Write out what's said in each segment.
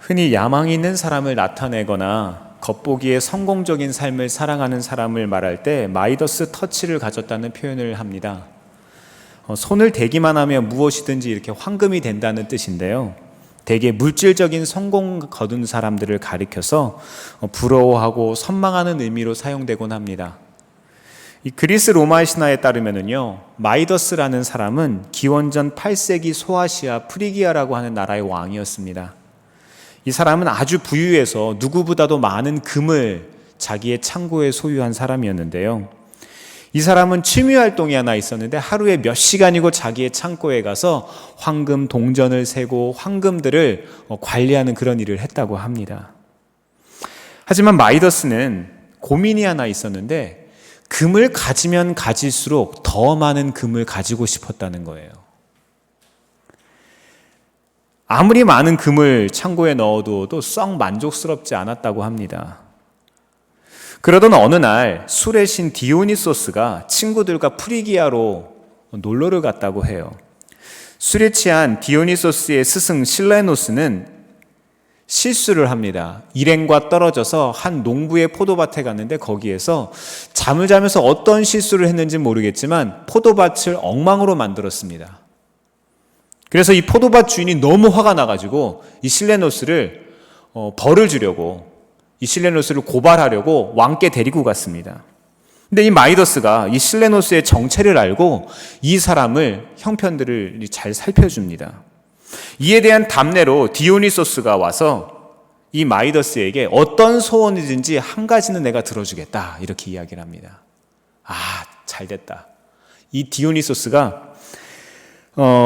흔히 야망 있는 사람을 나타내거나 겉보기에 성공적인 삶을 사랑하는 사람을 말할 때 마이더스 터치를 가졌다는 표현을 합니다. 손을 대기만 하면 무엇이든지 이렇게 황금이 된다는 뜻인데요. 대개 물질적인 성공 거둔 사람들을 가리켜서 부러워하고 선망하는 의미로 사용되곤 합니다. 이 그리스 로마의 신화에 따르면은요, 마이더스라는 사람은 기원전 8세기 소아시아 프리기아라고 하는 나라의 왕이었습니다. 이 사람은 아주 부유해서 누구보다도 많은 금을 자기의 창고에 소유한 사람이었는데요. 이 사람은 취미 활동이 하나 있었는데 하루에 몇 시간이고 자기의 창고에 가서 황금 동전을 세고 황금들을 관리하는 그런 일을 했다고 합니다. 하지만 마이더스는 고민이 하나 있었는데 금을 가지면 가질수록 더 많은 금을 가지고 싶었다는 거예요. 아무리 많은 금을 창고에 넣어두어도 썩 만족스럽지 않았다고 합니다. 그러던 어느 날 술의 신 디오니소스가 친구들과 프리기아로 놀러를 갔다고 해요. 술에 취한 디오니소스의 스승 실레노스는 실수를 합니다. 일행과 떨어져서 한 농부의 포도밭에 갔는데 거기에서 잠을 자면서 어떤 실수를 했는지 모르겠지만 포도밭을 엉망으로 만들었습니다. 그래서 이 포도밭 주인이 너무 화가 나가지고 이 실레노스를 벌을 주려고 이 실레노스를 고발하려고 왕께 데리고 갔습니다. 근데 이 마이더스가 이 실레노스의 정체를 알고 이 사람을 형편들을 잘 살펴줍니다. 이에 대한 답례로 디오니소스가 와서 이 마이더스에게 어떤 소원이든지 한 가지는 내가 들어주겠다 이렇게 이야기를 합니다. 잘됐다. 이 디오니소스가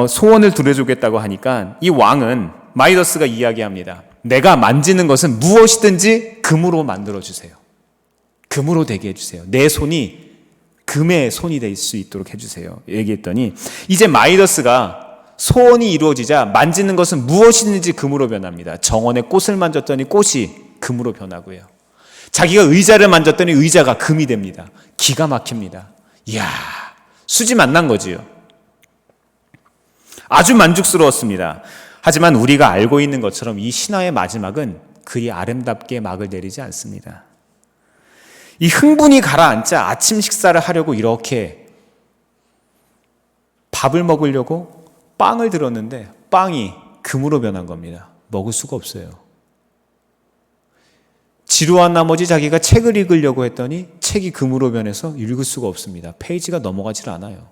소원을 들어주겠다고 하니까 이 왕은 마이더스가 이야기합니다. 내가 만지는 것은 무엇이든지 금으로 만들어주세요. 금으로 되게 해주세요. 내 손이 금의 손이 될 수 있도록 해주세요. 얘기했더니 이제 마이더스가 소원이 이루어지자 만지는 것은 무엇이든지 금으로 변합니다. 정원의 꽃을 만졌더니 꽃이 금으로 변하고요. 자기가 의자를 만졌더니 의자가 금이 됩니다. 기가 막힙니다. 이야, 수지 만난 거지요. 아주 만족스러웠습니다. 하지만 우리가 알고 있는 것처럼 이 신화의 마지막은 그리 아름답게 막을 내리지 않습니다. 이 흥분이 가라앉자 아침 식사를 하려고 이렇게 밥을 먹으려고 빵을 들었는데 빵이 금으로 변한 겁니다. 먹을 수가 없어요. 지루한 나머지 자기가 책을 읽으려고 했더니 책이 금으로 변해서 읽을 수가 없습니다. 페이지가 넘어가질 않아요.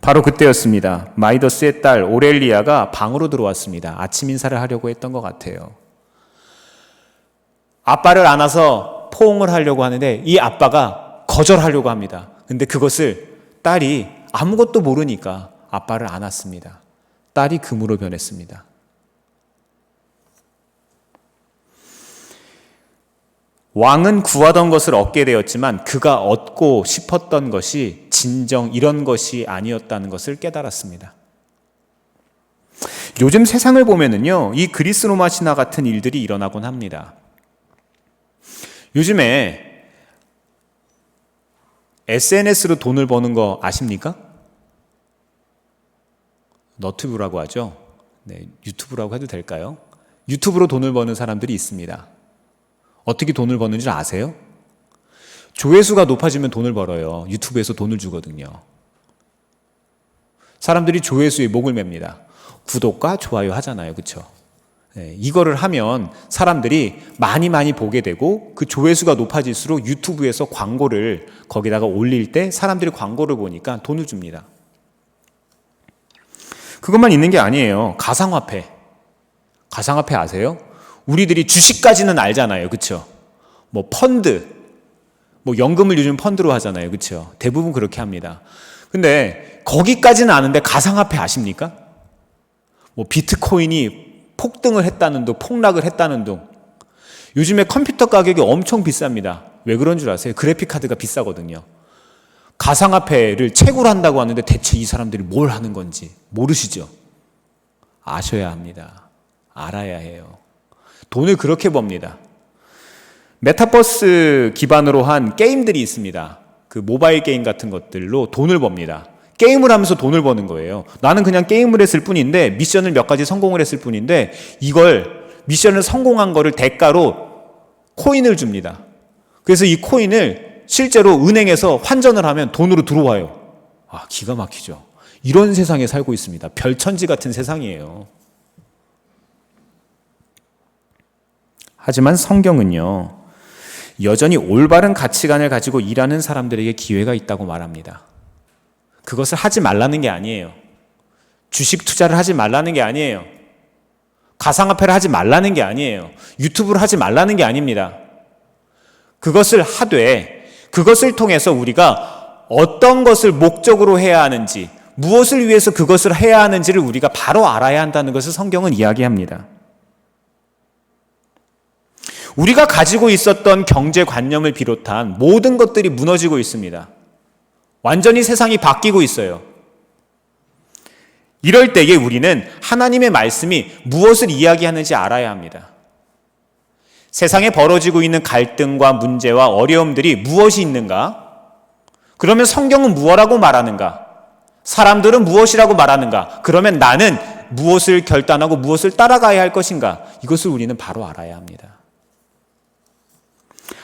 바로 그때였습니다. 마이더스의 딸 오렐리아가 방으로 들어왔습니다. 아침 인사를 하려고 했던 것 같아요. 아빠를 안아서 포옹을 하려고 하는데 이 아빠가 거절하려고 합니다. 근데 그것을 딸이 아무것도 모르니까 아빠를 안았습니다. 딸이 금으로 변했습니다. 왕은 구하던 것을 얻게 되었지만 그가 얻고 싶었던 것이 진정 이런 것이 아니었다는 것을 깨달았습니다. 요즘 세상을 보면은요, 이 그리스 로마 신화 같은 일들이 일어나곤 합니다. 요즘에 SNS로 돈을 버는 거 아십니까? 너튜브라고 하죠. 네, 유튜브라고 해도 될까요? 유튜브로 돈을 버는 사람들이 있습니다. 어떻게 돈을 버는지 아세요? 조회수가 높아지면 돈을 벌어요. 유튜브에서 돈을 주거든요. 사람들이 조회수에 목을 맵니다. 구독과 좋아요 하잖아요. 그렇죠? 네, 이거를 하면 사람들이 많이 보게 되고 그 조회수가 높아질수록 유튜브에서 광고를 거기다가 올릴 때 사람들이 광고를 보니까 돈을 줍니다. 그것만 있는 게 아니에요. 가상화폐 아세요? 우리들이 주식까지는 알잖아요. 그렇죠? 뭐 펀드, 뭐 연금을 요즘 펀드로 하잖아요. 그렇죠? 대부분 그렇게 합니다. 근데 거기까지는 아는데 가상화폐 아십니까? 뭐 비트코인이 폭등을 했다는 둥, 폭락을 했다는 둥. 요즘에 컴퓨터 가격이 엄청 비쌉니다. 왜 그런 줄 아세요? 그래픽카드가 비싸거든요. 가상화폐를 채굴 한다고 하는데 대체 이 사람들이 뭘 하는 건지 모르시죠? 아셔야 합니다. 알아야 해요. 돈을 그렇게 법니다. 메타버스 기반으로 한 게임들이 있습니다. 그 모바일 게임 같은 것들로 돈을 법니다. 게임을 하면서 돈을 버는 거예요. 나는 그냥 게임을 했을 뿐인데, 미션을 몇 가지 성공을 했을 뿐인데, 이걸 미션을 성공한 거를 대가로 코인을 줍니다. 그래서 이 코인을 실제로 은행에서 환전을 하면 돈으로 들어와요. 아, 기가 막히죠. 이런 세상에 살고 있습니다. 별천지 같은 세상이에요. 하지만 성경은요, 여전히 올바른 가치관을 가지고 일하는 사람들에게 기회가 있다고 말합니다. 그것을 하지 말라는 게 아니에요. 주식 투자를 하지 말라는 게 아니에요. 가상화폐를 하지 말라는 게 아니에요. 유튜브를 하지 말라는 게 아닙니다. 그것을 하되 그것을 통해서 우리가 어떤 것을 목적으로 해야 하는지, 무엇을 위해서 그것을 해야 하는지를 우리가 바로 알아야 한다는 것을 성경은 이야기합니다. 우리가 가지고 있었던 경제관념을 비롯한 모든 것들이 무너지고 있습니다. 완전히 세상이 바뀌고 있어요. 이럴 때에 우리는 하나님의 말씀이 무엇을 이야기하는지 알아야 합니다. 세상에 벌어지고 있는 갈등과 문제와 어려움들이 무엇이 있는가? 그러면 성경은 무엇이라고 말하는가? 사람들은 무엇이라고 말하는가? 그러면 나는 무엇을 결단하고 무엇을 따라가야 할 것인가? 이것을 우리는 바로 알아야 합니다.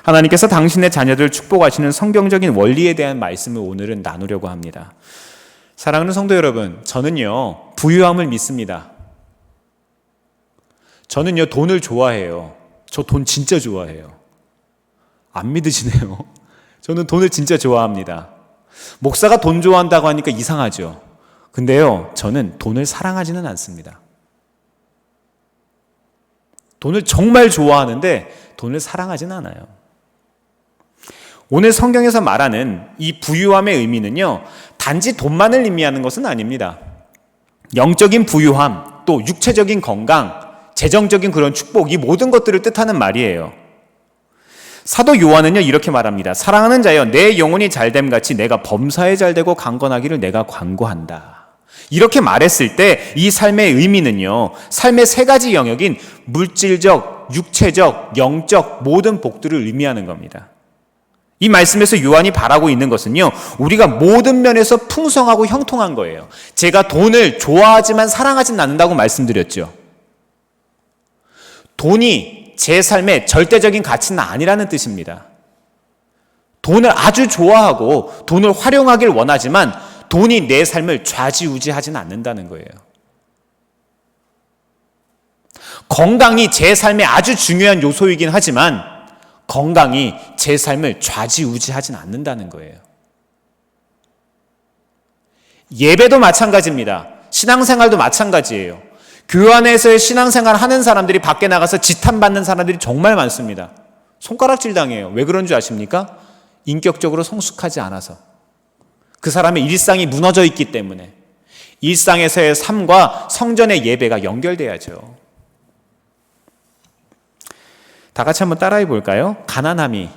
하나님께서 당신의 자녀들을 축복하시는 성경적인 원리에 대한 말씀을 오늘은 나누려고 합니다. 사랑하는 성도 여러분, 저는요, 부유함을 믿습니다. 저는요, 돈을 좋아해요. 저 돈 진짜 좋아해요. 안 믿으시네요. 저는 돈을 진짜 좋아합니다. 목사가 돈 좋아한다고 하니까 이상하죠. 근데요, 저는 돈을 사랑하지는 않습니다. 돈을 정말 좋아하는데 돈을 사랑하지는 않아요. 오늘 성경에서 말하는 이 부유함의 의미는요, 단지 돈만을 의미하는 것은 아닙니다. 영적인 부유함, 또 육체적인 건강, 재정적인 그런 축복, 이 모든 것들을 뜻하는 말이에요. 사도 요한은요, 이렇게 말합니다. 사랑하는 자여, 내 영혼이 잘됨 같이 내가 범사에 잘되고 강건하기를 내가 간구한다. 이렇게 말했을 때 이 삶의 의미는요, 삶의 세 가지 영역인 물질적, 육체적, 영적 모든 복들을 의미하는 겁니다. 이 말씀에서 요한이 바라고 있는 것은요, 우리가 모든 면에서 풍성하고 형통한 거예요. 제가 돈을 좋아하지만 사랑하진 않는다고 말씀드렸죠. 돈이 제 삶의 절대적인 가치는 아니라는 뜻입니다. 돈을 아주 좋아하고 돈을 활용하길 원하지만 돈이 내 삶을 좌지우지하지는 않는다는 거예요. 건강이 제 삶의 아주 중요한 요소이긴 하지만 건강이 제 삶을 좌지우지하진 않는다는 거예요. 예배도 마찬가지입니다. 신앙생활도 마찬가지예요. 교회 안에서의 신앙생활 하는 사람들이 밖에 나가서 지탄받는 사람들이 정말 많습니다. 손가락질 당해요. 왜 그런 줄 아십니까? 인격적으로 성숙하지 않아서. 그 사람의 일상이 무너져 있기 때문에. 일상에서의 삶과 성전의 예배가 연결돼야죠. 다 같이 한번 따라해 볼까요? 가난함이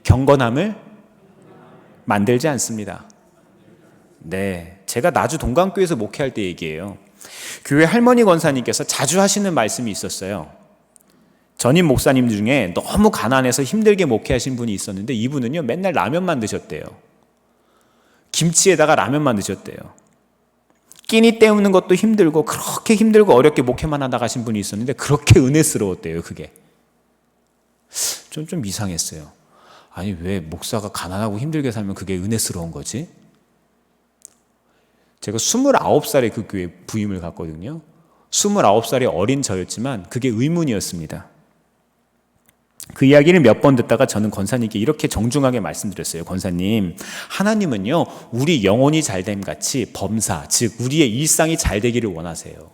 경건함을 만들지 않습니다. 네, 제가 나주 동강교회에서 목회할 때 얘기해요. 교회 할머니 권사님께서 자주 하시는 말씀이 있었어요. 전임 목사님 중에 너무 가난해서 힘들게 목회하신 분이 있었는데 이분은요, 맨날 라면만 드셨대요. 김치에다가 라면만 드셨대요. 끼니 때우는 것도 힘들고 그렇게 힘들고 어렵게 목회만 하다 가신 분이 있었는데 그렇게 은혜스러웠대요. 그게 좀 이상했어요. 아니, 왜 목사가 가난하고 힘들게 살면 그게 은혜스러운 거지? 제가 29살에 그 교회 부임을 갔거든요. 29살의 어린 저였지만 그게 의문이었습니다. 그 이야기를 몇 번 듣다가 저는 권사님께 이렇게 정중하게 말씀드렸어요. 권사님, 하나님은요, 우리 영혼이 잘됨 같이 범사, 즉 우리의 일상이 잘 되기를 원하세요.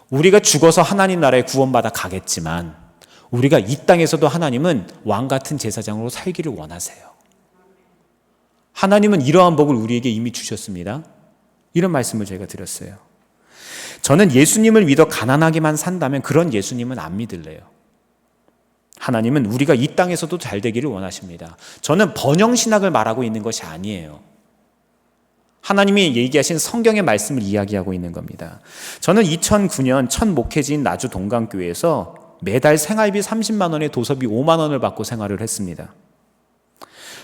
우리가 죽어서 하나님 나라에 구원받아 가겠지만 우리가 이 땅에서도 하나님은 왕 같은 제사장으로 살기를 원하세요. 하나님은 이러한 복을 우리에게 이미 주셨습니다. 이런 말씀을 제가 드렸어요. 저는 예수님을 믿어 가난하게만 산다면 그런 예수님은 안 믿을래요. 하나님은 우리가 이 땅에서도 잘 되기를 원하십니다. 저는 번영신학을 말하고 있는 것이 아니에요. 하나님이 얘기하신 성경의 말씀을 이야기하고 있는 겁니다. 저는 2009년 첫 목회지인 나주 동강교회에서 매달 생활비 30만 원에 도서비 5만 원을 받고 생활을 했습니다.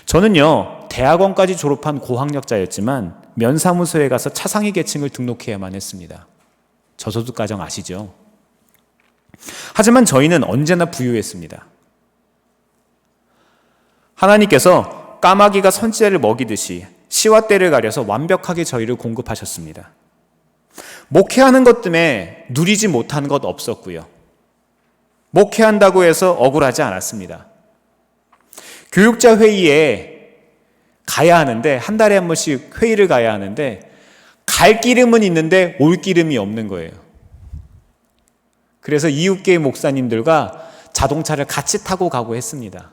저는요, 대학원까지 졸업한 고학력자였지만 면사무소에 가서 차상위 계층을 등록해야만 했습니다. 저소득 가정 아시죠? 하지만 저희는 언제나 부유했습니다. 하나님께서 까마귀가 선지자를 먹이듯이 시와 때를 가려서 완벽하게 저희를 공급하셨습니다. 목회하는 것 때문에 누리지 못한 것 없었고요. 목회한다고 해서 억울하지 않았습니다. 교육자 회의에 가야 하는데, 한 달에 한 번씩 회의를 가야 하는데 갈 기름은 있는데 올 기름이 없는 거예요. 그래서 이웃교회 목사님들과 자동차를 같이 타고 가고 했습니다.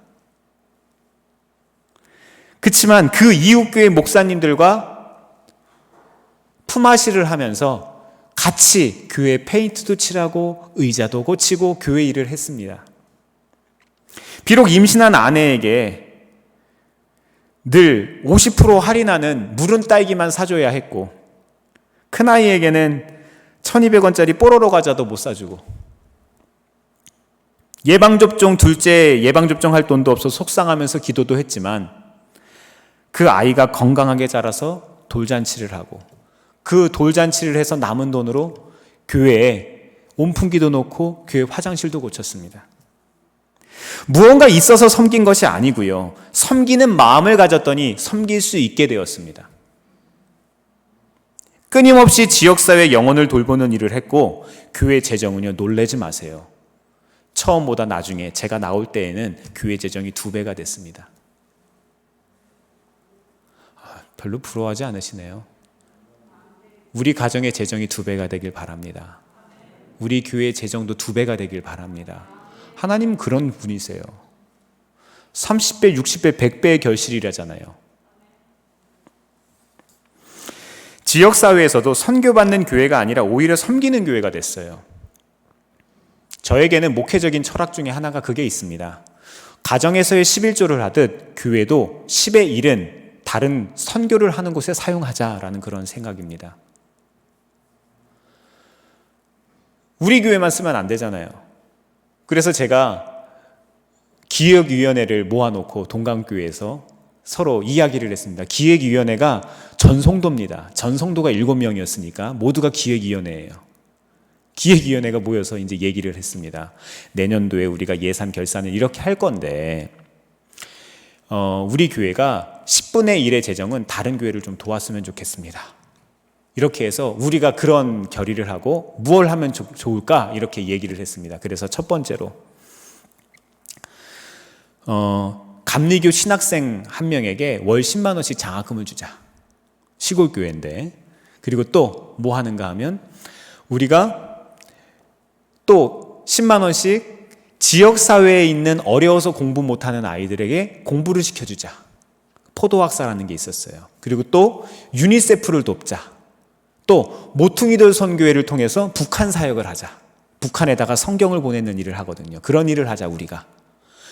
그렇지만 그 이웃교회 목사님들과 품앗이를 하면서 같이 교회 페인트도 칠하고 의자도 고치고 교회 일을 했습니다. 비록 임신한 아내에게 늘 50% 할인하는 물은 딸기만 사줘야 했고, 큰아이에게는 1200원짜리 뽀로로 과자도 못 사주고, 예방접종 둘째 예방접종할 돈도 없어 속상하면서 기도도 했지만 그 아이가 건강하게 자라서 돌잔치를 하고, 그 돌잔치를 해서 남은 돈으로 교회에 온풍기도 놓고 교회 화장실도 고쳤습니다. 무언가 있어서 섬긴 것이 아니고요, 섬기는 마음을 가졌더니 섬길 수 있게 되었습니다. 끊임없이 지역사회 영혼을 돌보는 일을 했고, 교회 재정은요, 놀라지 마세요. 처음보다 나중에 제가 나올 때에는 교회 재정이 2배가 됐습니다. 별로 부러워하지 않으시네요. 우리 가정의 재정이 2배가 되길 바랍니다. 우리 교회의 재정도 2배가 되길 바랍니다. 하나님은 그런 분이세요. 30배, 60배, 100배의 결실이라잖아요. 지역사회에서도 선교받는 교회가 아니라 오히려 섬기는 교회가 됐어요. 저에게는 목회적인 철학 중에 하나가 그게 있습니다. 가정에서의 11조를 하듯 교회도 10의 1은 다른 선교를 하는 곳에 사용하자라는 그런 생각입니다. 우리 교회만 쓰면 안 되잖아요. 그래서 제가 기획위원회를 모아놓고 동강교회에서 서로 이야기를 했습니다. 기획위원회가 전성도입니다. 전성도가 7명이었으니까 모두가 기획위원회예요. 기획위원회가 모여서 이제 얘기를 했습니다. 내년도에 우리가 예산 결산을 이렇게 할 건데, 우리 교회가 10분의 1의 재정은 다른 교회를 좀 도왔으면 좋겠습니다. 이렇게 해서 우리가 그런 결의를 하고 무엇을 하면 좋을까? 이렇게 얘기를 했습니다. 그래서 첫 번째로 감리교 신학생 한 명에게 월 10만 원씩 장학금을 주자. 시골 교회인데. 그리고 또 뭐 하는가 하면 우리가 또 10만 원씩 지역사회에 있는 어려워서 공부 못하는 아이들에게 공부를 시켜주자. 포도학사라는 게 있었어요. 그리고 또 유니세프를 돕자. 또 모퉁이돌 선교회를 통해서 북한 사역을 하자. 북한에다가 성경을 보내는 일을 하거든요. 그런 일을 하자 우리가.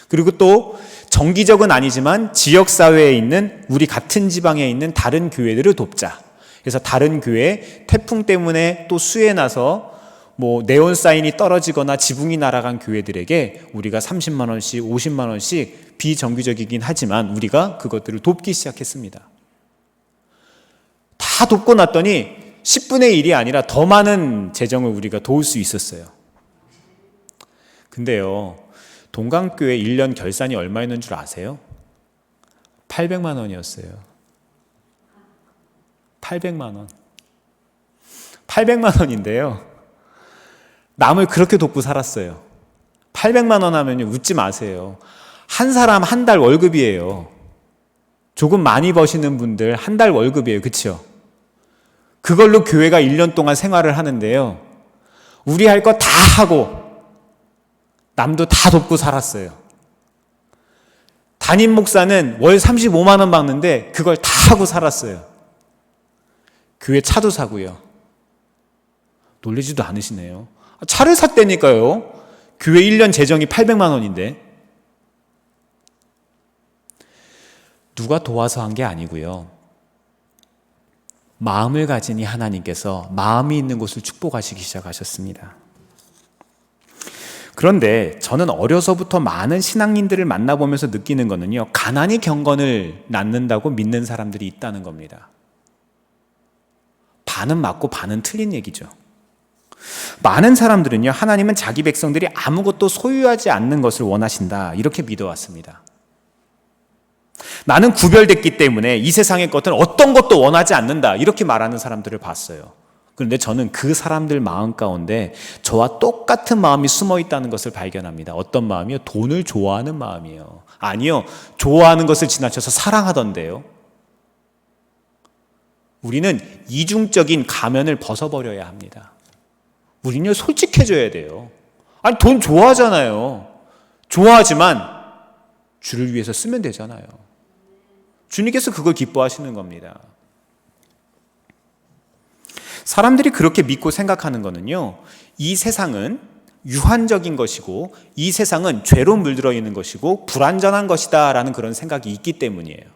그리고 또 정기적은 아니지만 지역사회에 있는 우리 같은 지방에 있는 다른 교회들을 돕자. 그래서 다른 교회 태풍 때문에 또 수해 나서 뭐 네온사인이 떨어지거나 지붕이 날아간 교회들에게 우리가 30만 원씩 50만 원씩 비정규적이긴 하지만 우리가 그것들을 돕기 시작했습니다. 다 돕고 났더니 10분의 1이 아니라 더 많은 재정을 우리가 도울 수 있었어요. 근데요, 동강교회 1년 결산이 얼마였는 줄 아세요? 800만 원이었어요. 800만 원. 800만 원인데요. 남을 그렇게 돕고 살았어요. 800만 원 하면 웃지 마세요. 한 사람 한 달 월급이에요. 조금 많이 버시는 분들 한 달 월급이에요. 그렇죠? 그걸로 교회가 1년 동안 생활을 하는데요. 우리 할 거 다 하고 남도 다 돕고 살았어요. 담임 목사는 월 35만 원 받는데 그걸 다 하고 살았어요. 교회 차도 사고요. 놀리지도 않으시네요. 차를 샀다니까요. 교회 1년 재정이 800만 원인데. 누가 도와서 한 게 아니고요. 마음을 가지니 하나님께서 마음이 있는 곳을 축복하시기 시작하셨습니다. 그런데 저는 어려서부터 많은 신앙인들을 만나보면서 느끼는 거는요, 가난이 경건을 낳는다고 믿는 사람들이 있다는 겁니다. 반은 맞고 반은 틀린 얘기죠. 많은 사람들은요, 하나님은 자기 백성들이 아무것도 소유하지 않는 것을 원하신다, 이렇게 믿어왔습니다. 나는 구별됐기 때문에 이 세상의 것들 어떤 것도 원하지 않는다, 이렇게 말하는 사람들을 봤어요. 그런데 저는 그 사람들 마음 가운데 저와 똑같은 마음이 숨어 있다는 것을 발견합니다. 어떤 마음이요? 돈을 좋아하는 마음이에요. 아니요, 좋아하는 것을 지나쳐서 사랑하던데요. 우리는 이중적인 가면을 벗어버려야 합니다. 우리는 솔직해져야 돼요. 아니, 돈 좋아하잖아요. 좋아하지만 주를 위해서 쓰면 되잖아요. 주님께서 그걸 기뻐하시는 겁니다. 사람들이 그렇게 믿고 생각하는 거는요, 이 세상은 유한적인 것이고 이 세상은 죄로 물들어 있는 것이고 불완전한 것이다 라는 그런 생각이 있기 때문이에요.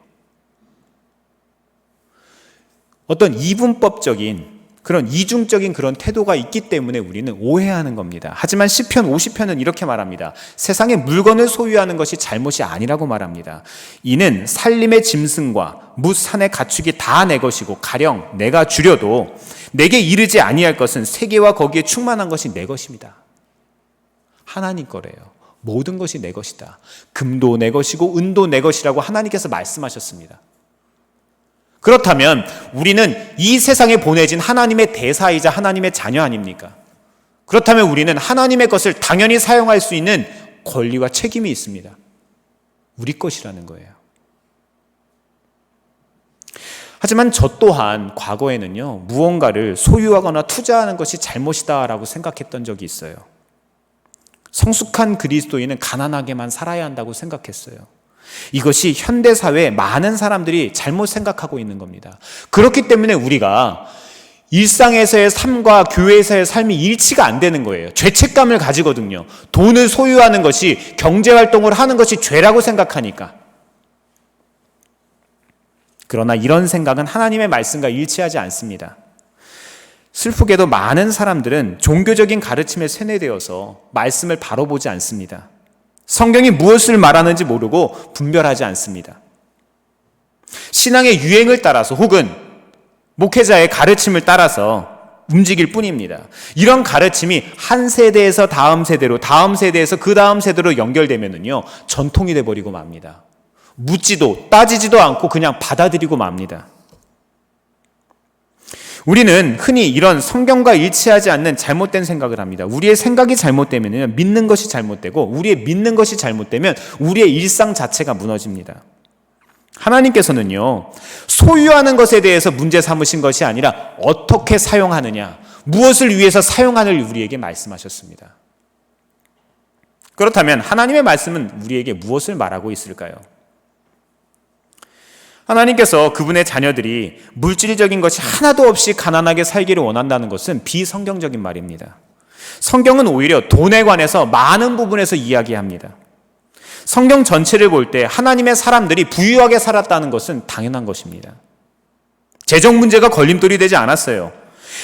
어떤 이분법적인 그런 이중적인 그런 태도가 있기 때문에 우리는 오해하는 겁니다. 하지만 시편 50편은 이렇게 말합니다. 세상의 물건을 소유하는 것이 잘못이 아니라고 말합니다. 이는 살림의 짐승과 뭇 산의 가축이 다 내 것이고 가령 내가 주려도 내게 이르지 아니할 것은 세계와 거기에 충만한 것이 내 것입니다. 하나님 거래요. 모든 것이 내 것이다. 금도 내 것이고 은도 내 것이라고 하나님께서 말씀하셨습니다. 그렇다면 우리는 이 세상에 보내진 하나님의 대사이자 하나님의 자녀 아닙니까? 그렇다면 우리는 하나님의 것을 당연히 사용할 수 있는 권리와 책임이 있습니다. 우리 것이라는 거예요. 하지만 저 또한 과거에는요, 무언가를 소유하거나 투자하는 것이 잘못이다라고 생각했던 적이 있어요. 성숙한 그리스도인은 가난하게만 살아야 한다고 생각했어요. 이것이 현대사회의 많은 사람들이 잘못 생각하고 있는 겁니다. 그렇기 때문에 우리가 일상에서의 삶과 교회에서의 삶이 일치가 안 되는 거예요. 죄책감을 가지거든요. 돈을 소유하는 것이, 경제활동을 하는 것이 죄라고 생각하니까. 그러나 이런 생각은 하나님의 말씀과 일치하지 않습니다. 슬프게도 많은 사람들은 종교적인 가르침에 세뇌되어서 말씀을 바로 보지 않습니다. 성경이 무엇을 말하는지 모르고 분별하지 않습니다. 신앙의 유행을 따라서 혹은 목회자의 가르침을 따라서 움직일 뿐입니다. 이런 가르침이 한 세대에서 다음 세대로, 다음 세대에서 그 다음 세대로 연결되면은요, 전통이 돼버리고 맙니다. 묻지도 따지지도 않고 그냥 받아들이고 맙니다. 우리는 흔히 이런 성경과 일치하지 않는 잘못된 생각을 합니다. 우리의 생각이 잘못되면 믿는 것이 잘못되고, 우리의 믿는 것이 잘못되면 우리의 일상 자체가 무너집니다. 하나님께서는요, 소유하는 것에 대해서 문제 삼으신 것이 아니라 어떻게 사용하느냐, 무엇을 위해서 사용하는 우리에게 말씀하셨습니다. 그렇다면 하나님의 말씀은 우리에게 무엇을 말하고 있을까요? 하나님께서 그분의 자녀들이 물질적인 것이 하나도 없이 가난하게 살기를 원한다는 것은 비성경적인 말입니다. 성경은 오히려 돈에 관해서 많은 부분에서 이야기합니다. 성경 전체를 볼 때 하나님의 사람들이 부유하게 살았다는 것은 당연한 것입니다. 재정 문제가 걸림돌이 되지 않았어요.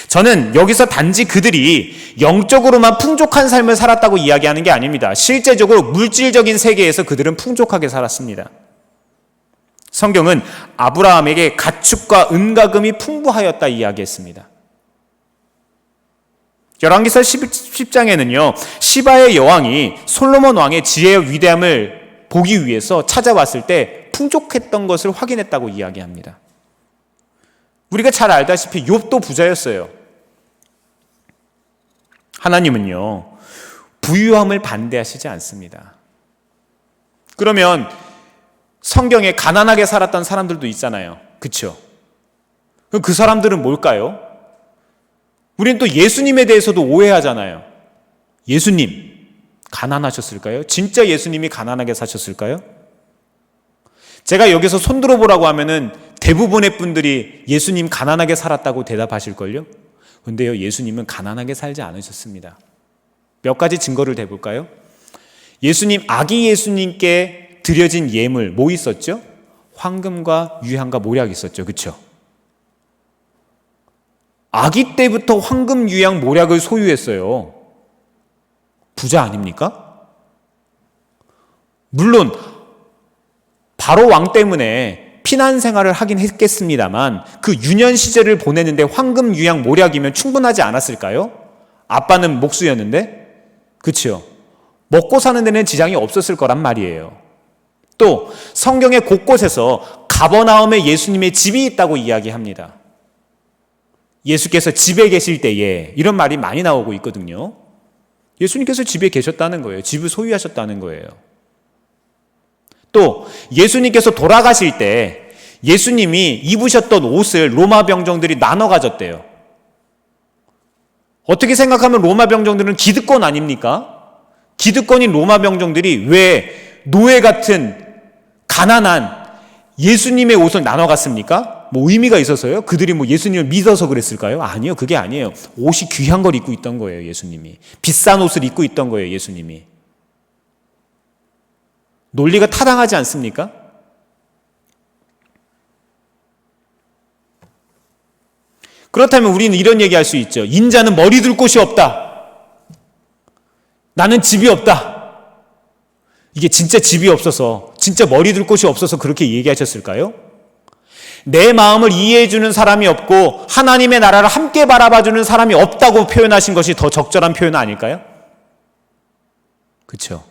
저는 여기서 단지 그들이 영적으로만 풍족한 삶을 살았다고 이야기하는 게 아닙니다. 실제적으로 물질적인 세계에서 그들은 풍족하게 살았습니다. 성경은 아브라함에게 가축과 은과 금이 풍부하였다 이야기했습니다. 열왕기서 10장에는요, 시바의 여왕이 솔로몬 왕의 지혜와 위대함을 보기 위해서 찾아왔을 때 풍족했던 것을 확인했다고 이야기합니다. 우리가 잘 알다시피 욥도 부자였어요. 하나님은요, 부유함을 반대하시지 않습니다. 그러면 성경에 가난하게 살았던 사람들도 있잖아요. 그렇죠? 그 사람들은 뭘까요? 우리는 또 예수님에 대해서도 오해하잖아요. 예수님 가난하셨을까요? 진짜 예수님이 가난하게 사셨을까요? 제가 여기서 손 들어보라고 하면은 대부분의 분들이 예수님 가난하게 살았다고 대답하실걸요? 근데요, 예수님은 가난하게 살지 않으셨습니다. 몇 가지 증거를 대볼까요? 예수님, 아기 예수님께 드려진 예물 뭐 있었죠? 황금과 유향과 모략 있었죠. 그렇죠? 아기 때부터 황금, 유향, 모략을 소유했어요. 부자 아닙니까? 물론 바로 왕 때문에 피난 생활을 하긴 했겠습니다만 그 유년 시절을 보내는데 황금 유양 모략이면 충분하지 않았을까요? 아빠는 목수였는데, 그렇죠? 먹고 사는 데는 지장이 없었을 거란 말이에요. 또 성경의 곳곳에서 가버나움에 예수님의 집이 있다고 이야기합니다. 예수께서 집에 계실 때에 이런 말이 많이 나오고 있거든요. 예수님께서 집에 계셨다는 거예요. 집을 소유하셨다는 거예요. 또 예수님께서 돌아가실 때 예수님이 입으셨던 옷을 로마 병정들이 나눠 가졌대요. 어떻게 생각하면 로마 병정들은 기득권 아닙니까? 기득권인 로마 병정들이 왜 노예 같은 가난한 예수님의 옷을 나눠 갔습니까? 뭐 의미가 있어서요? 그들이 뭐 예수님을 믿어서 그랬을까요? 아니요, 그게 아니에요. 옷이 귀한 걸 입고 있던 거예요, 예수님이. 비싼 옷을 입고 있던 거예요, 예수님이. 논리가 타당하지 않습니까? 그렇다면 우리는 이런 얘기할 수 있죠. 인자는 머리 둘 곳이 없다. 나는 집이 없다. 이게 진짜 집이 없어서, 진짜 머리 둘 곳이 없어서 그렇게 얘기하셨을까요? 내 마음을 이해해주는 사람이 없고 하나님의 나라를 함께 바라봐주는 사람이 없다고 표현하신 것이 더 적절한 표현 아닐까요? 그렇죠?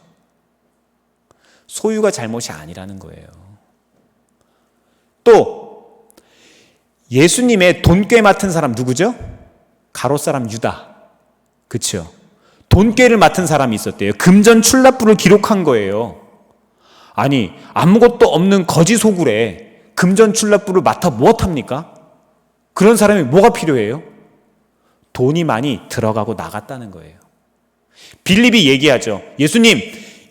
소유가 잘못이 아니라는 거예요. 또 예수님의 돈꾀 맡은 사람 누구죠? 가롯 사람 유다. 그렇죠? 돈꾀를 맡은 사람이 있었대요. 금전 출납부를 기록한 거예요. 아니, 아무것도 없는 거지 소굴에 금전 출납부를 맡아 무엇합니까? 그런 사람이 뭐가 필요해요? 돈이 많이 들어가고 나갔다는 거예요. 빌립이 얘기하죠. 예수님,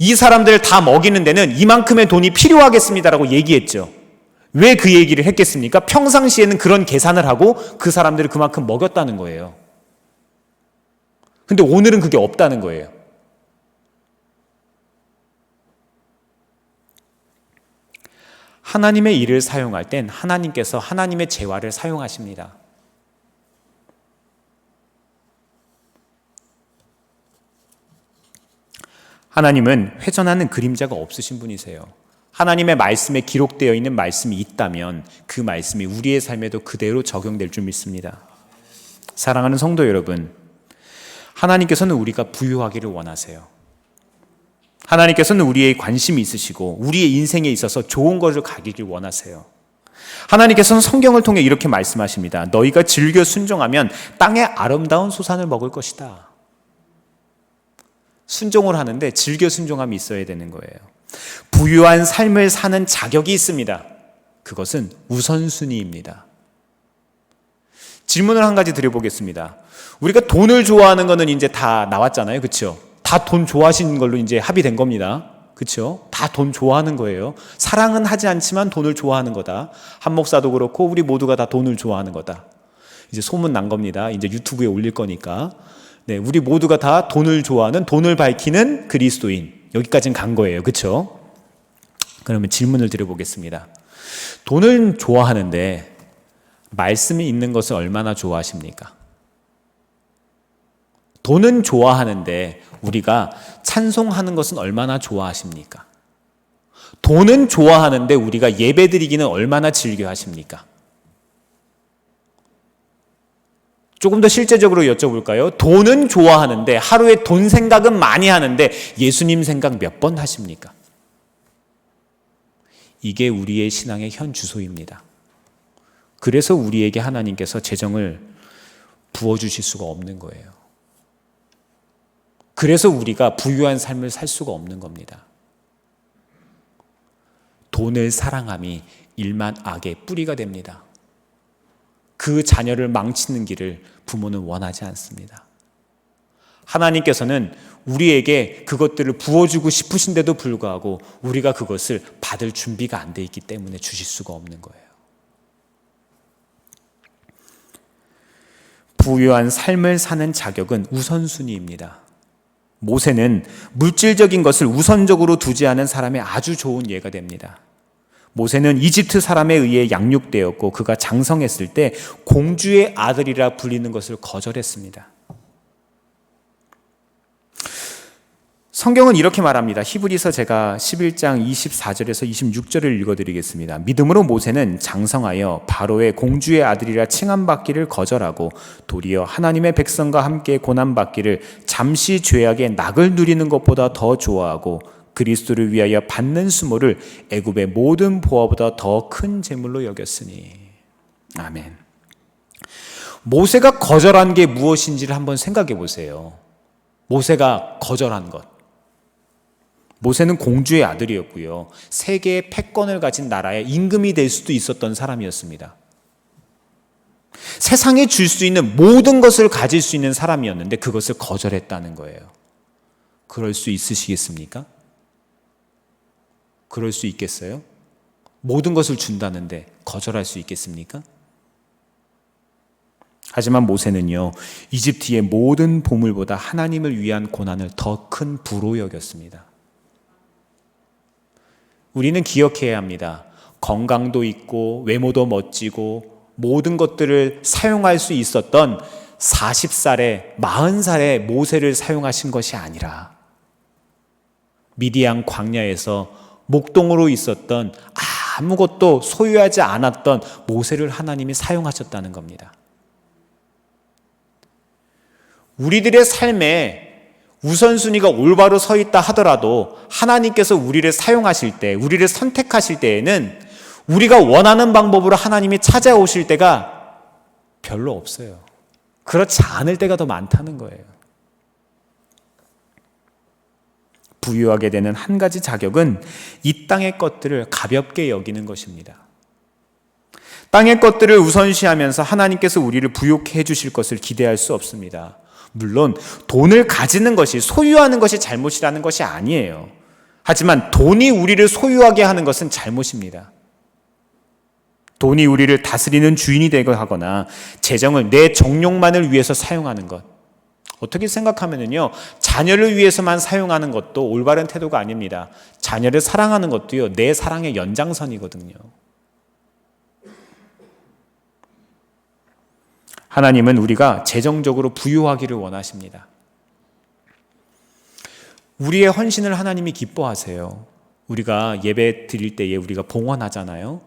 이 사람들 다 먹이는 데는 이만큼의 돈이 필요하겠습니다라고 얘기했죠. 왜 그 얘기를 했겠습니까? 평상시에는 그런 계산을 하고 그 사람들을 그만큼 먹였다는 거예요. 근데 오늘은 그게 없다는 거예요. 하나님의 일을 사용할 땐 하나님께서 하나님의 재화를 사용하십니다. 하나님은 회전하는 그림자가 없으신 분이세요. 하나님의 말씀에 기록되어 있는 말씀이 있다면 그 말씀이 우리의 삶에도 그대로 적용될 줄 믿습니다. 사랑하는 성도 여러분, 하나님께서는 우리가 부유하기를 원하세요. 하나님께서는 우리의 관심이 있으시고 우리의 인생에 있어서 좋은 것을 가기를 원하세요. 하나님께서는 성경을 통해 이렇게 말씀하십니다. 너희가 즐겨 순종하면 땅의 아름다운 소산을 먹을 것이다. 순종을 하는데 즐겨 순종함이 있어야 되는 거예요. 부유한 삶을 사는 자격이 있습니다. 그것은 우선순위입니다. 질문을 한 가지 드려보겠습니다. 우리가 돈을 좋아하는 거는 이제 다 나왔잖아요. 그렇죠? 다 돈 좋아하시는 걸로 이제 합의된 겁니다. 그렇죠? 다 돈 좋아하는 거예요. 사랑은 하지 않지만 돈을 좋아하는 거다. 한 목사도 그렇고 우리 모두가 다 돈을 좋아하는 거다. 이제 소문 난 겁니다. 이제 유튜브에 올릴 거니까. 네, 우리 모두가 다 돈을 좋아하는, 돈을 밝히는 그리스도인. 여기까지는 간 거예요. 그렇죠? 그러면 질문을 드려보겠습니다. 돈을 좋아하는데 말씀이 있는 것을 얼마나 좋아하십니까? 돈은 좋아하는데 우리가 찬송하는 것은 얼마나 좋아하십니까? 돈은 좋아하는데 우리가 예배드리기는 얼마나 즐겨 하십니까? 조금 더 실제적으로 여쭤볼까요? 돈은 좋아하는데 하루에 돈 생각은 많이 하는데 예수님 생각 몇 번 하십니까? 이게 우리의 신앙의 현 주소입니다. 그래서 우리에게 하나님께서 재정을 부어주실 수가 없는 거예요. 그래서 우리가 부유한 삶을 살 수가 없는 겁니다. 돈을 사랑함이 일만 악의 뿌리가 됩니다. 그 자녀를 망치는 길을 부모는 원하지 않습니다. 하나님께서는 우리에게 그것들을 부어주고 싶으신데도 불구하고 우리가 그것을 받을 준비가 안 돼 있기 때문에 주실 수가 없는 거예요. 부유한 삶을 사는 자격은 우선순위입니다. 모세는 물질적인 것을 우선적으로 두지 않은 사람의 아주 좋은 예가 됩니다. 모세는 이집트 사람에 의해 양육되었고 그가 장성했을 때 공주의 아들이라 불리는 것을 거절했습니다. 성경은 이렇게 말합니다. 히브리서 제가 11장 24절에서 26절을 읽어드리겠습니다. 믿음으로 모세는 장성하여 바로의 공주의 아들이라 칭함받기를 거절하고 도리어 하나님의 백성과 함께 고난받기를 잠시 죄악의 낙을 누리는 것보다 더 좋아하고 그리스도를 위하여 받는 수모를 애굽의 모든 보화보다 더 큰 재물로 여겼으니. 아멘. 모세가 거절한 게 무엇인지를 한번 생각해 보세요. 모세가 거절한 것. 모세는 공주의 아들이었고요. 세계의 패권을 가진 나라의 임금이 될 수도 있었던 사람이었습니다. 세상에 줄 수 있는 모든 것을 가질 수 있는 사람이었는데 그것을 거절했다는 거예요. 그럴 수 있으시겠습니까? 그럴 수 있겠어요? 모든 것을 준다는데 거절할 수 있겠습니까? 하지만 모세는요, 이집트의 모든 보물보다 하나님을 위한 고난을 더 큰 부로 여겼습니다. 우리는 기억해야 합니다. 건강도 있고 외모도 멋지고 모든 것들을 사용할 수 있었던 40살에 40살의 모세를 사용하신 것이 아니라 미디안 광야에서 목동으로 있었던 아무것도 소유하지 않았던 모세를 하나님이 사용하셨다는 겁니다. 우리들의 삶에 우선순위가 올바로 서 있다 하더라도 하나님께서 우리를 사용하실 때, 우리를 선택하실 때에는 우리가 원하는 방법으로 하나님이 찾아오실 때가 별로 없어요. 그렇지 않을 때가 더 많다는 거예요. 부유하게 되는 한 가지 자격은 이 땅의 것들을 가볍게 여기는 것입니다. 땅의 것들을 우선시하면서 하나님께서 우리를 부욕해 주실 것을 기대할 수 없습니다. 물론 돈을 가지는 것이, 소유하는 것이 잘못이라는 것이 아니에요. 하지만 돈이 우리를 소유하게 하는 것은 잘못입니다. 돈이 우리를 다스리는 주인이 되게 하거나 재정을 내 정욕만을 위해서 사용하는 것, 어떻게 생각하면요, 자녀를 위해서만 사용하는 것도 올바른 태도가 아닙니다. 자녀를 사랑하는 것도요, 내 사랑의 연장선이거든요. 하나님은 우리가 재정적으로 부유하기를 원하십니다. 우리의 헌신을 하나님이 기뻐하세요. 우리가 예배 드릴 때에 우리가 봉헌하잖아요.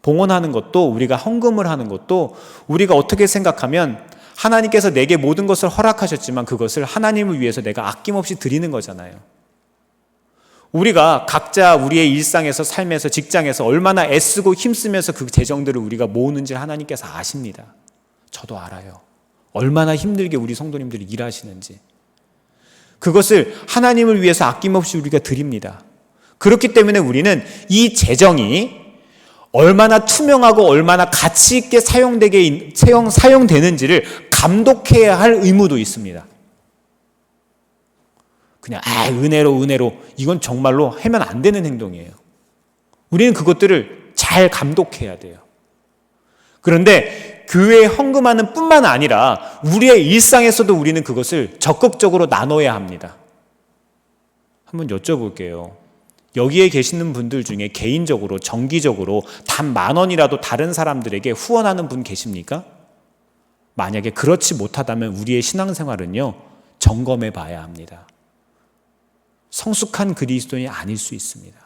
봉헌하는 것도, 우리가 헌금을 하는 것도 우리가 어떻게 생각하면 하나님께서 내게 모든 것을 허락하셨지만 그것을 하나님을 위해서 내가 아낌없이 드리는 거잖아요. 우리가 각자 우리의 일상에서, 삶에서, 직장에서 얼마나 애쓰고 힘쓰면서 그 재정들을 우리가 모으는지 하나님께서 아십니다. 저도 알아요. 얼마나 힘들게 우리 성도님들이 일하시는지. 그것을 하나님을 위해서 아낌없이 우리가 드립니다. 그렇기 때문에 우리는 이 재정이 얼마나 투명하고 얼마나 가치 있게 사용되는지를 감독해야 할 의무도 있습니다. 그냥 은혜로 이건 정말로 하면 안 되는 행동이에요. 우리는 그것들을 잘 감독해야 돼요. 그런데 교회에 헌금하는 뿐만 아니라 우리의 일상에서도 우리는 그것을 적극적으로 나눠야 합니다. 한번 여쭤볼게요. 여기에 계시는 분들 중에 개인적으로, 정기적으로 단 10,000원이라도 다른 사람들에게 후원하는 분 계십니까? 만약에 그렇지 못하다면 우리의 신앙생활은요, 점검해 봐야 합니다. 성숙한 그리스도인이 아닐 수 있습니다.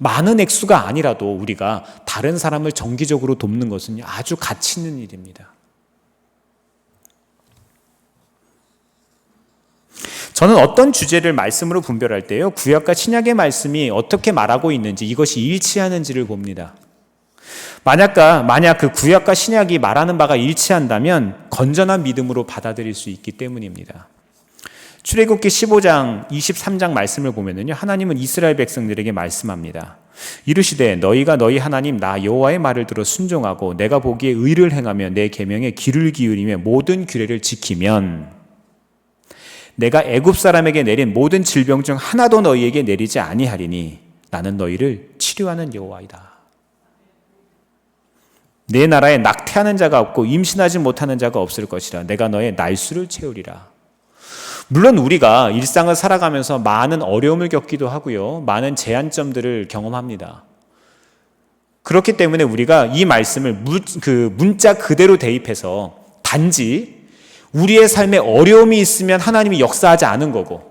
많은 액수가 아니라도 우리가 다른 사람을 정기적으로 돕는 것은 아주 가치 있는 일입니다. 저는 어떤 주제를 말씀으로 분별할 때요, 구약과 신약의 말씀이 어떻게 말하고 있는지, 이것이 일치하는지를 봅니다. 만약 그 구약과 신약이 말하는 바가 일치한다면 건전한 믿음으로 받아들일 수 있기 때문입니다. 출애굽기 15장 23장 말씀을 보면은요, 하나님은 이스라엘 백성들에게 말씀합니다. 이르시되 너희가 너희 하나님 나 여호와의 말을 들어 순종하고 내가 보기에 의를 행하며 내 계명에 귀를 기울이며 모든 규례를 지키면 내가 애굽 사람에게 내린 모든 질병 중 하나도 너희에게 내리지 아니하리니 나는 너희를 치료하는 여호와이다. 내 나라에 낙태하는 자가 없고 임신하지 못하는 자가 없을 것이라. 내가 너의 날수를 채우리라. 물론 우리가 일상을 살아가면서 많은 어려움을 겪기도 하고요, 많은 제한점들을 경험합니다. 그렇기 때문에 우리가 이 말씀을 문자 그대로 대입해서 단지 우리의 삶에 어려움이 있으면 하나님이 역사하지 않은 거고,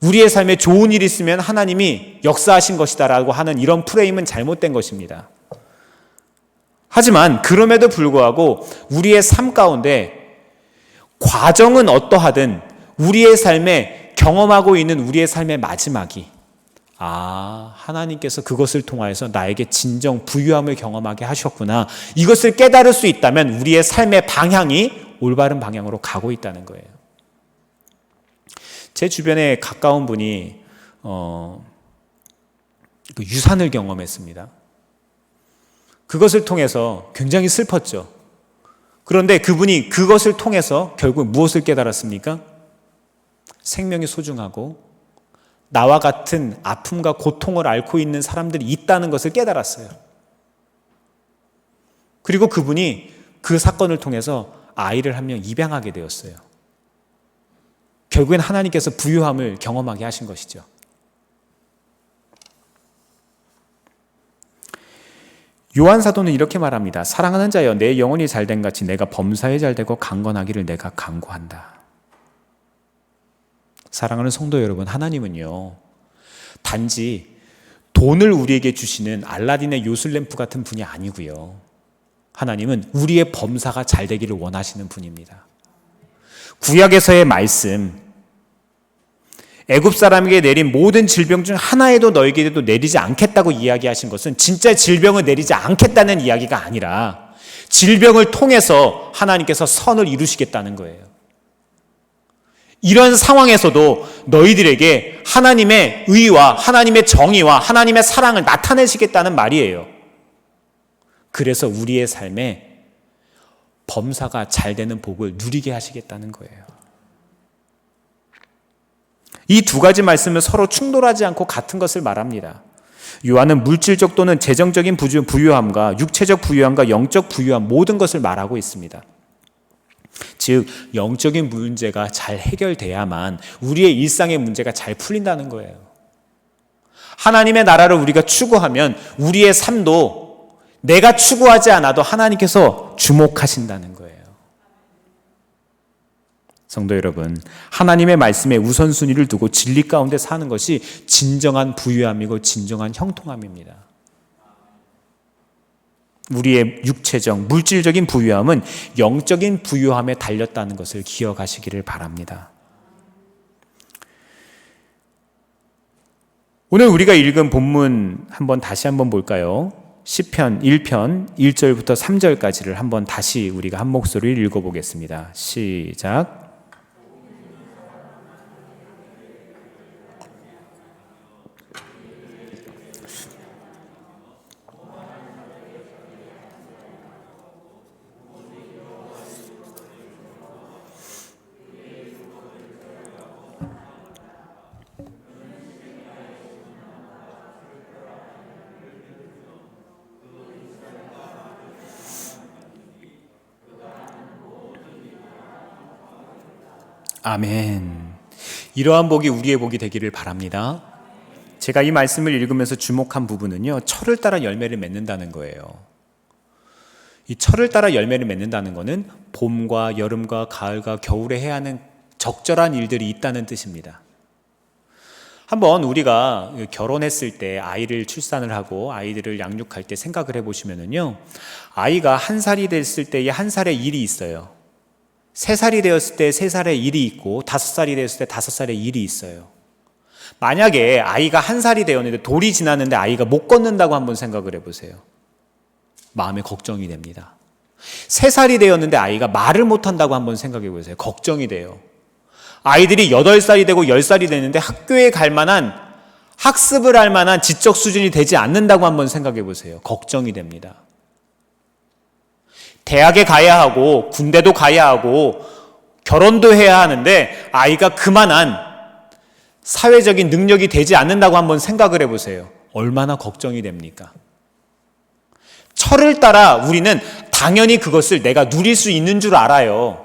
우리의 삶에 좋은 일이 있으면 하나님이 역사하신 것이다라고 하는 이런 프레임은 잘못된 것입니다. 하지만 그럼에도 불구하고 우리의 삶 가운데 과정은 어떠하든 우리의 삶에 경험하고 있는 우리의 삶의 마지막이 하나님께서 그것을 통하여서 나에게 진정 부유함을 경험하게 하셨구나, 이것을 깨달을 수 있다면 우리의 삶의 방향이 올바른 방향으로 가고 있다는 거예요. 제 주변에 가까운 분이 유산을 경험했습니다. 그것을 통해서 굉장히 슬펐죠. 그런데 그분이 그것을 통해서 결국 무엇을 깨달았습니까? 생명이 소중하고 나와 같은 아픔과 고통을 앓고 있는 사람들이 있다는 것을 깨달았어요. 그리고 그분이 그 사건을 통해서 아이를 한 명 입양하게 되었어요. 결국엔 하나님께서 부유함을 경험하게 하신 것이죠. 요한 사도는 이렇게 말합니다. 사랑하는 자여, 내 영혼이 잘된 같이 내가 범사에 잘되고 강건하기를 내가 간구한다. 사랑하는 성도 여러분, 하나님은요, 단지 돈을 우리에게 주시는 알라딘의 요술램프 같은 분이 아니고요, 하나님은 우리의 범사가 잘 되기를 원하시는 분입니다. 구약에서의 말씀, 애굽 사람에게 내린 모든 질병 중 하나에도 너에게도 내리지 않겠다고 이야기하신 것은 진짜 질병을 내리지 않겠다는 이야기가 아니라 질병을 통해서 하나님께서 선을 이루시겠다는 거예요. 이런 상황에서도 너희들에게 하나님의 의와 하나님의 정의와 하나님의 사랑을 나타내시겠다는 말이에요. 그래서 우리의 삶에 범사가 잘 되는 복을 누리게 하시겠다는 거예요. 이 두 가지 말씀은 서로 충돌하지 않고 같은 것을 말합니다. 요한은 물질적 또는 재정적인 부유함과 육체적 부유함과 영적 부유함 모든 것을 말하고 있습니다. 즉 영적인 문제가 잘 해결돼야만 우리의 일상의 문제가 잘 풀린다는 거예요. 하나님의 나라를 우리가 추구하면 우리의 삶도 내가 추구하지 않아도 하나님께서 주목하신다는 거예요. 성도 여러분, 하나님의 말씀에 우선순위를 두고 진리 가운데 사는 것이 진정한 부유함이고 진정한 형통함입니다. 우리의 육체적, 물질적인 부유함은 영적인 부유함에 달렸다는 것을 기억하시기를 바랍니다. 오늘 우리가 읽은 본문 다시 한번 볼까요? 시편 1편 1절부터 3절까지를 한번 다시 우리가 한 목소리를 읽어보겠습니다. 시작. 아멘. 이러한 복이 우리의 복이 되기를 바랍니다. 제가 이 말씀을 읽으면서 주목한 부분은요, 철을 따라 열매를 맺는다는 거예요. 이 철을 따라 열매를 맺는다는 것은 봄과 여름과 가을과 겨울에 해야 하는 적절한 일들이 있다는 뜻입니다. 한번 우리가 결혼했을 때 아이를 출산을 하고 아이들을 양육할 때 생각을 해보시면은요, 아이가 한 살이 됐을 때에 한 살의 일이 있어요. 3살이 되었을 때 3살의 일이 있고 5살이 되었을 때 5살의 일이 있어요. 만약에 아이가 한 살이 되었는데 돌이 지났는데 아이가 못 걷는다고 한번 생각을 해보세요. 마음에 걱정이 됩니다. 3살이 되었는데 아이가 말을 못한다고 한번 생각해 보세요. 걱정이 돼요. 아이들이 8살이 되고 10살이 됐는데 학교에 갈 만한, 학습을 할 만한 지적 수준이 되지 않는다고 한번 생각해 보세요. 걱정이 됩니다. 대학에 가야 하고 군대도 가야 하고 결혼도 해야 하는데 아이가 그만한 사회적인 능력이 되지 않는다고 한번 생각을 해보세요. 얼마나 걱정이 됩니까? 철을 따라 우리는 당연히 그것을 내가 누릴 수 있는 줄 알아요.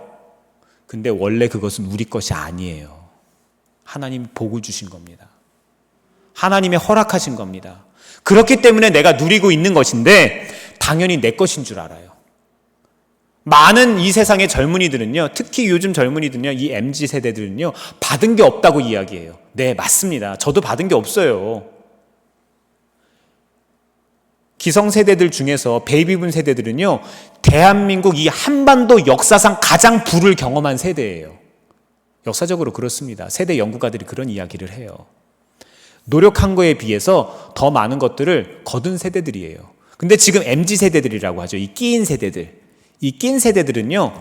근데 원래 그것은 우리 것이 아니에요. 하나님이 복을 주신 겁니다. 하나님이 허락하신 겁니다. 그렇기 때문에 내가 누리고 있는 것인데 당연히 내 것인 줄 알아요. 많은 이 세상의 젊은이들은요, 특히 요즘 젊은이들은요, 이 MZ 세대들은요, 받은 게 없다고 이야기해요. 네, 맞습니다. 저도 받은 게 없어요. 기성세대들 중에서 베이비붐 세대들은요, 대한민국 이 한반도 역사상 가장 부를 경험한 세대예요. 역사적으로 그렇습니다. 세대 연구가들이 그런 이야기를 해요. 노력한 거에 비해서 더 많은 것들을 거둔 세대들이에요. 근데 지금 MZ 세대들이라고 하죠. 이 끼인 세대들. 이 낀 세대들은요,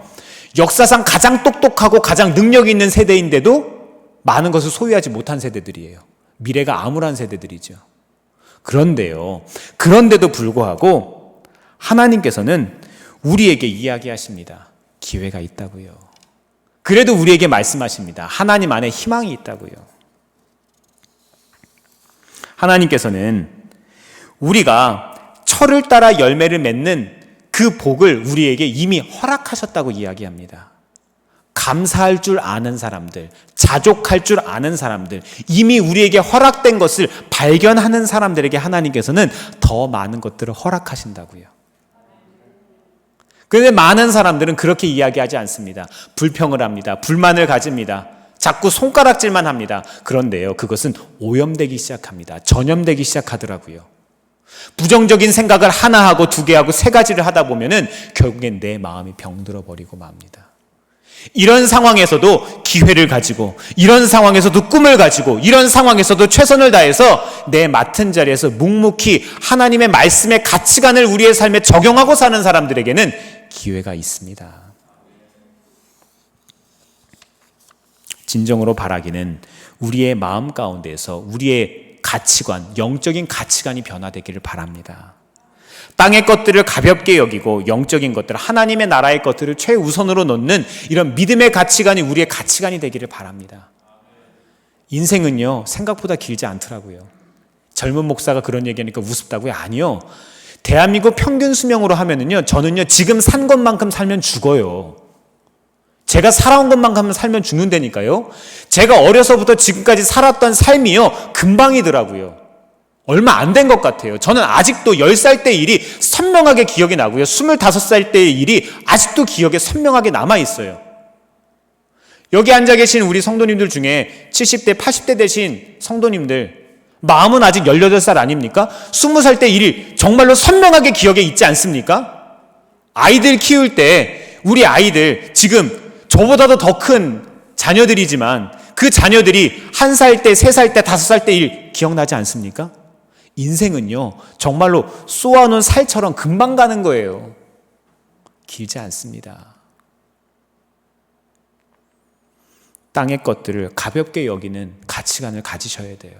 역사상 가장 똑똑하고 가장 능력 있는 세대인데도 많은 것을 소유하지 못한 세대들이에요. 미래가 암울한 세대들이죠. 그런데도 불구하고 하나님께서는 우리에게 이야기하십니다. 기회가 있다고요. 그래도 우리에게 말씀하십니다. 하나님 안에 희망이 있다고요. 하나님께서는 우리가 철을 따라 열매를 맺는 그 복을 우리에게 이미 허락하셨다고 이야기합니다. 감사할 줄 아는 사람들, 자족할 줄 아는 사람들, 이미 우리에게 허락된 것을 발견하는 사람들에게 하나님께서는 더 많은 것들을 허락하신다고요. 그런데 많은 사람들은 그렇게 이야기하지 않습니다. 불평을 합니다. 불만을 가집니다. 자꾸 손가락질만 합니다. 그런데요, 그것은 오염되기 시작합니다. 전염되기 시작하더라고요. 부정적인 생각을 하나 하고 두 개 하고 세 가지를 하다 보면은 결국엔 내 마음이 병들어 버리고 맙니다. 이런 상황에서도 기회를 가지고, 이런 상황에서도 꿈을 가지고, 이런 상황에서도 최선을 다해서 내 맡은 자리에서 묵묵히 하나님의 말씀의 가치관을 우리의 삶에 적용하고 사는 사람들에게는 기회가 있습니다. 진정으로 바라기는 우리의 마음 가운데에서 우리의 가치관, 영적인 가치관이 변화되기를 바랍니다. 땅의 것들을 가볍게 여기고 영적인 것들, 하나님의 나라의 것들을 최우선으로 놓는 이런 믿음의 가치관이 우리의 가치관이 되기를 바랍니다. 인생은요, 생각보다 길지 않더라고요. 젊은 목사가 그런 얘기하니까 우습다고요? 아니요. 대한민국 평균 수명으로 하면은요, 저는요, 지금 산 것만큼 살면 죽어요. 제가 살아온 것만큼 살면 죽는다니까요. 제가 어려서부터 지금까지 살았던 삶이요, 금방이더라고요. 얼마 안 된 것 같아요. 저는 아직도 10살 때 일이 선명하게 기억이 나고요. 25살 때의 일이 아직도 기억에 선명하게 남아있어요. 여기 앉아 계신 우리 성도님들 중에 70대, 80대 되신 성도님들, 마음은 아직 18살 아닙니까? 20살 때 일이 정말로 선명하게 기억에 있지 않습니까? 아이들 키울 때 우리 아이들 지금 저보다도 더 큰 자녀들이지만 그 자녀들이 1살 때, 3살 때, 5살 때 일 기억나지 않습니까? 인생은요, 정말로 쏘아놓은 살처럼 금방 가는 거예요. 길지 않습니다. 땅의 것들을 가볍게 여기는 가치관을 가지셔야 돼요.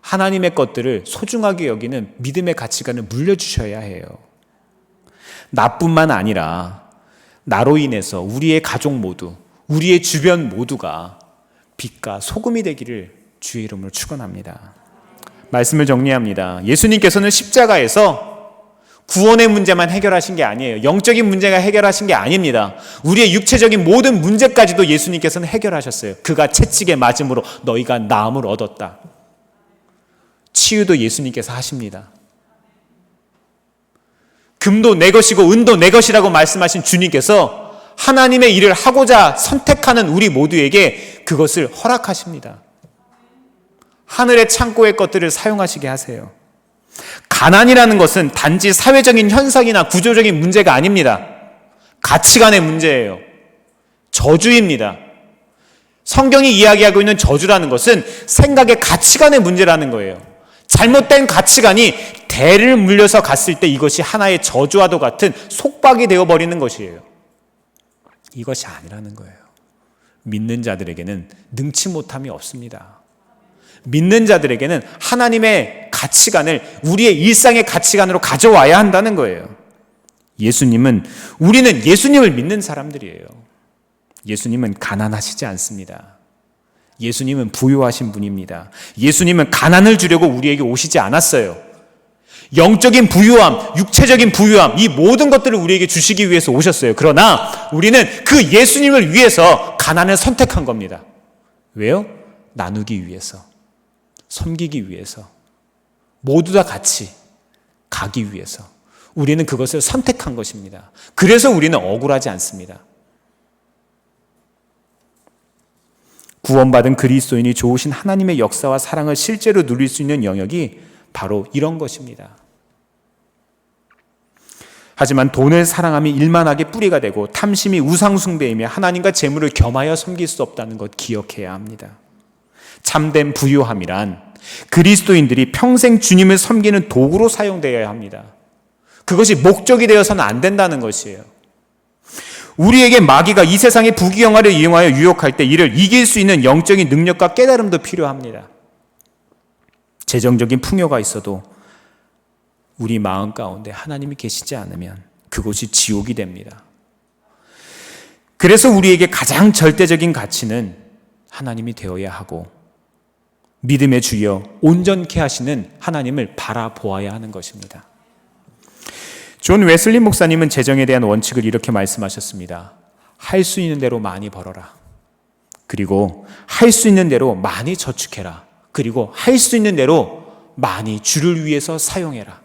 하나님의 것들을 소중하게 여기는 믿음의 가치관을 물려주셔야 해요. 나뿐만 아니라 나로 인해서 우리의 가족 모두, 우리의 주변 모두가 빛과 소금이 되기를 주의 이름으로 축원합니다. 말씀을 정리합니다. 예수님께서는 십자가에서 구원의 문제만 해결하신 게 아니에요. 영적인 문제가 해결하신 게 아닙니다. 우리의 육체적인 모든 문제까지도 예수님께서는 해결하셨어요. 그가 채찍에 맞음으로 너희가 나음을 얻었다. 치유도 예수님께서 하십니다. 금도 내 것이고 은도 내 것이라고 말씀하신 주님께서 하나님의 일을 하고자 선택하는 우리 모두에게 그것을 허락하십니다. 하늘의 창고의 것들을 사용하시게 하세요. 가난이라는 것은 단지 사회적인 현상이나 구조적인 문제가 아닙니다. 가치관의 문제예요. 저주입니다. 성경이 이야기하고 있는 저주라는 것은 생각의 가치관의 문제라는 거예요. 잘못된 가치관이 대를 물려서 갔을 때 이것이 하나의 저주와도 같은 속박이 되어버리는 것이에요. 이것이 아니라는 거예요. 믿는 자들에게는 능치 못함이 없습니다. 믿는 자들에게는 하나님의 가치관을 우리의 일상의 가치관으로 가져와야 한다는 거예요. 우리는 예수님을 믿는 사람들이에요. 예수님은 가난하시지 않습니다. 예수님은 부유하신 분입니다. 예수님은 가난을 주려고 우리에게 오시지 않았어요. 영적인 부유함, 육체적인 부유함, 이 모든 것들을 우리에게 주시기 위해서 오셨어요. 그러나 우리는 그 예수님을 위해서 가난을 선택한 겁니다. 왜요? 나누기 위해서, 섬기기 위해서, 모두 다 같이 가기 위해서. 우리는 그것을 선택한 것입니다. 그래서 우리는 억울하지 않습니다. 구원받은 그리스도인이 좋으신 하나님의 역사와 사랑을 실제로 누릴 수 있는 영역이 바로 이런 것입니다. 하지만 돈을 사랑함이 일만하게 뿌리가 되고 탐심이 우상숭배이며 하나님과 재물을 겸하여 섬길 수 없다는 것 기억해야 합니다. 참된 부유함이란 그리스도인들이 평생 주님을 섬기는 도구로 사용되어야 합니다. 그것이 목적이 되어서는 안 된다는 것이에요. 우리에게 마귀가 이 세상의 부귀영화를 이용하여 유혹할 때 이를 이길 수 있는 영적인 능력과 깨달음도 필요합니다. 재정적인 풍요가 있어도 우리 마음 가운데 하나님이 계시지 않으면 그곳이 지옥이 됩니다. 그래서 우리에게 가장 절대적인 가치는 하나님이 되어야 하고 믿음의 주여 온전케 하시는 하나님을 바라보아야 하는 것입니다. 존 웨슬리 목사님은 재정에 대한 원칙을 이렇게 말씀하셨습니다. 할 수 있는 대로 많이 벌어라. 그리고 할 수 있는 대로 많이 저축해라. 그리고 할 수 있는 대로 많이 주를 위해서 사용해라.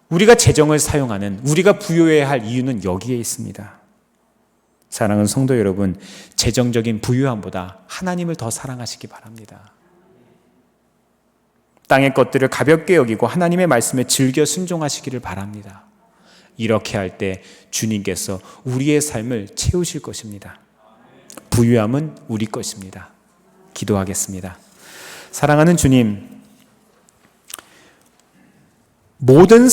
우리가 재정을 사용하는, 우리가 부여해야 할 이유는 여기에 있습니다. 사랑하는 성도 여러분, 재정적인 부유함보다 하나님을 더 사랑하시기 바랍니다. 땅의 것들을 가볍게 여기고 하나님의 말씀에 즐겨 순종하시기를 바랍니다. 이렇게 할 때 주님께서 우리의 삶을 채우실 것입니다. 부유함은 우리 것입니다. 기도하겠습니다. 사랑하는 주님, 모든